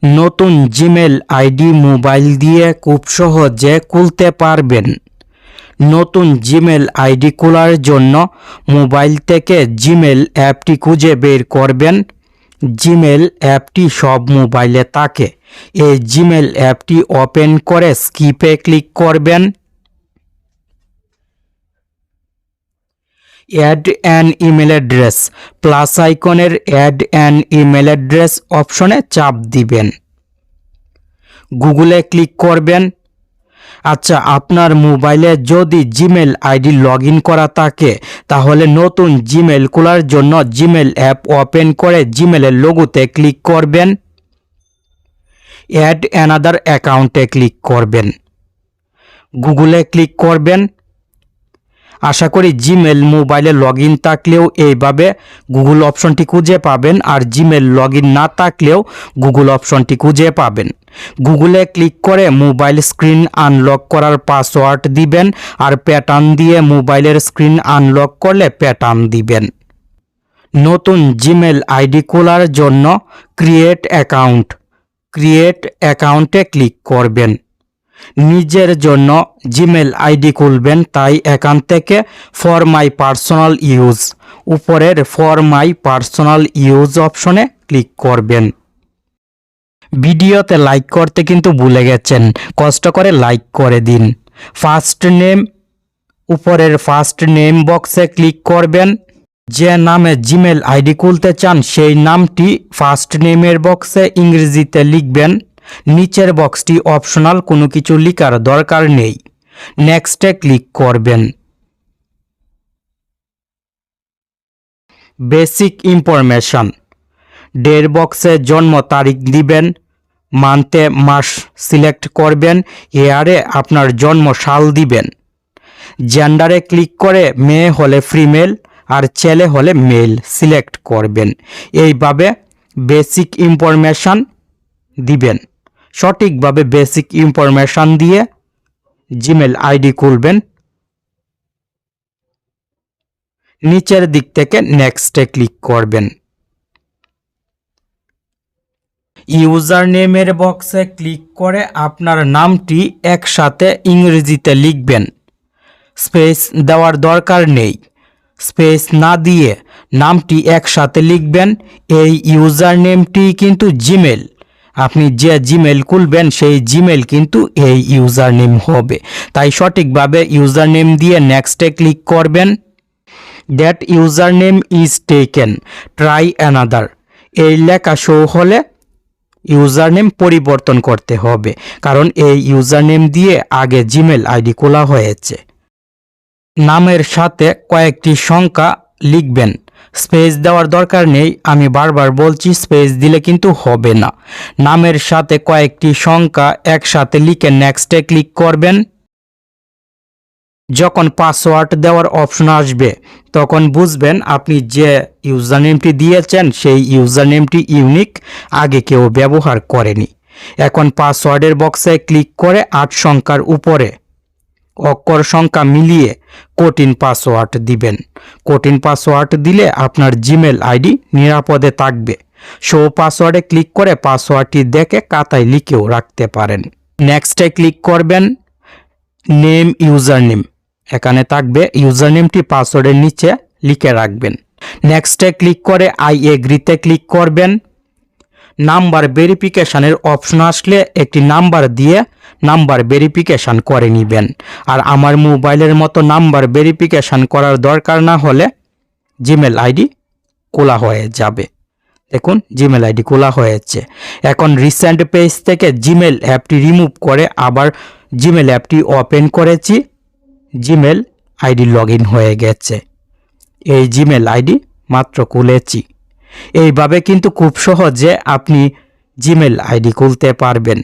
নতুন Gmail ID mobile দিয়ে খুব সহজে খুলতে পারবেন। নতুন জিমেল আইডি খোলার জন্য মোবাইল থেকে জিমেল অ্যাপটি খুঁজে বের করবেন। জিমেল অ্যাপটি সব মোবাইলে থাকে। এই জিমেল অ্যাপটি ওপেন করে স্কিপে ক্লিক করবেন। Add an email address plus আইকনের অ্যাড অ্যান ইমেল অ্যাড্রেস অপশনে চাপ দিবেন। গুগলে ক্লিক করবেন। আচ্ছা, আপনার মোবাইলে যদি জিমেল আইডি লগ ইন করা থাকে তাহলে নতুন জিমেল খোলার জন্য জিমেল অ্যাপ ওপেন করে জিমেলের লোগোতে ক্লিক করবেন। অ্যাড অ্যানাদার অ্যাকাউন্টে ক্লিক করবেন। গুগলে ক্লিক করবেন। আশা করি জিমেল মোবাইলে লগ ইন থাকলেও এইভাবে গুগল অপশনটি খুঁজে পাবেন, আর জিমেল লগ ইন না থাকলেও গুগল অপশনটি খুঁজে পাবেন। গুগলে ক্লিক করে মোবাইল স্ক্রিন আনলক করার পাসওয়ার্ড দিবেন, আর প্যাটার্ন দিয়ে মোবাইলের স্ক্রিন আনলক করলে প্যাটার্ন দিবেন। নতুন জিমেল আইডি খোলার জন্য ক্রিয়েট অ্যাকাউন্টে ক্লিক করবেন। নিজের জন্য জিমেল আইডি খুলবেন, তাই এখান থেকে ফর মাই পার্সোনাল ইউজ উপরের ফর মাই পার্সোনাল ইউজ অপশনে ক্লিক করবেন। ভিডিওতে লাইক করতে কিন্তু ভুলে গেছেন, কষ্ট করে লাইক করে দিন। ফার্স্ট নেম উপরের ফার্স্ট নেম বক্সে ক্লিক করবেন। যে নামে জিমেল আইডি খুলতে চান সেই নামটি ফার্স্ট নেমের বক্সে ইংরেজিতে লিখবেন। নিচের বক্সটি অপশনাল, কোনো কিছু লেখার দরকার নেই। নেক্সটে ক্লিক করবেন। বেসিক ইনফরমেশন ডের বক্সে জন্ম তারিখ দিবেন। মান্থে মাস সিলেক্ট করবেন। ইয়ারে আপনার জন্ম সাল দিবেন। জেন্ডারে ক্লিক করে মেয়ে হলে ফিমেল আর ছেলে হলে মেল সিলেক্ট করবেন। এইভাবে বেসিক ইনফরমেশন দিবেন। সঠিকভাবে বেসিক ইনফরমেশন দিয়ে জিমেল আইডি খুলবেন। নিচের দিক থেকে নেক্সটে ক্লিক করবেন। ইউজার নেমের বক্সে ক্লিক করে আপনার নামটি একসাথে ইংরেজিতে লিখবেন। স্পেস দেওয়ার দরকার নেই। স্পেস না দিয়ে নামটি একসাথে লিখবেন। এই ইউজার নেমটি কিন্তু জিমেল, আপনি যে জিমেল খুলবেন সেই জিমেল কিন্তু এই ইউজার নেম হবে, তাই সঠিকভাবে ইউজার নেম দিয়ে নেক্সটে ক্লিক করবেন। That user name is taken, try another এই লেখা শো হলে ইউজার নেম পরিবর্তন করতে হবে, কারণ এই ইউজার নেম দিয়ে আগে জিমেল আইডি খোলা হয়েছে। নামের সাথে কয়েকটি সংখ্যা লিখবেন। স্পেস দেওয়ার দরকার নেই, আমি বারবার বলছি স্পেস দিলে কিন্তু হবে না। নামের সাথে কয়েকটি সংখ্যা একসাথে লিখে নেক্সটে ক্লিক করবেন। যখন পাসওয়ার্ড দেওয়ার অপশন আসবে তখন বুঝবেন আপনি যে ইউজার নেমটি দিয়েছেন সেই ইউজার নেমটি ইউনিক, আগে কেউ ব্যবহার করেনি। এখন পাসওয়ার্ডের বক্সে ক্লিক করে 8 সংখ্যার উপরে অক্ষর সংখ্যা মিলিয়ে কঠিন পাসওয়ার্ড দিবেন। কঠিন পাসওয়ার্ড দিলে আপনার জিমেল আইডি নিরাপদে থাকবে। শো পাসওয়ার্ডে ক্লিক করে পাসওয়ার্ডটি দেখে খাতায় লিখেও রাখতে পারেন। নেক্সটে ক্লিক করবেন। নেম ইউজার নেম এখানে থাকবে, ইউজার নেমটি পাসওয়ার্ডের নিচে লিখে রাখবেন। নেক্সটে ক্লিক করে আই এগ্রিতে ক্লিক করবেন। নাম্বার ভেরিফিকেশানের অপশন আসলে একটি নাম্বার দিয়ে নাম্বার ভেরিফিকেশান করে নেবেন। আর আমার মোবাইলের মতো নাম্বার ভেরিফিকেশান করার দরকার না হলে জিমেল আইডি খোলা হয়ে যাবে। দেখুন জিমেল আইডি খোলা হয়েছে। এখন রিসেন্ট পেজ থেকে জিমেল অ্যাপটি রিমুভ করে আবার জিমেল অ্যাপটি ওপেন করেছি। জিমেল আইডি লগ ইন হয়ে গেছে। এই জিমেল আইডি মাত্র খুলেছি। এইভাবে কিন্তু খুব সহজে আপনি জিমেল আইডি খুলতে পারবেন।